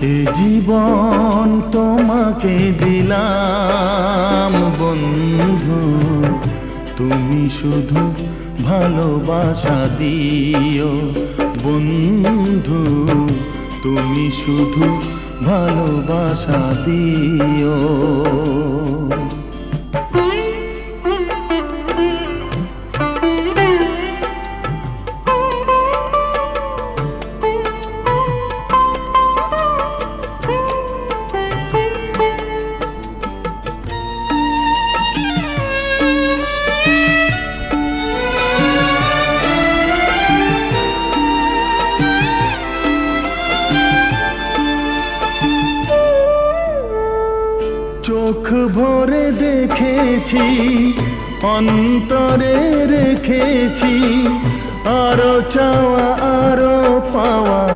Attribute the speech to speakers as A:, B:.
A: এ জীবন তোমাকে দিলাম বন্ধু, তুমি শুধু ভালোবাসা দিও বন্ধু, তুমি শুধু ভালোবাসা দিও। চোখ ভরে দেখেছি, অন্তরে রেখেছি, আরো চাওয়া আরো পাওয়া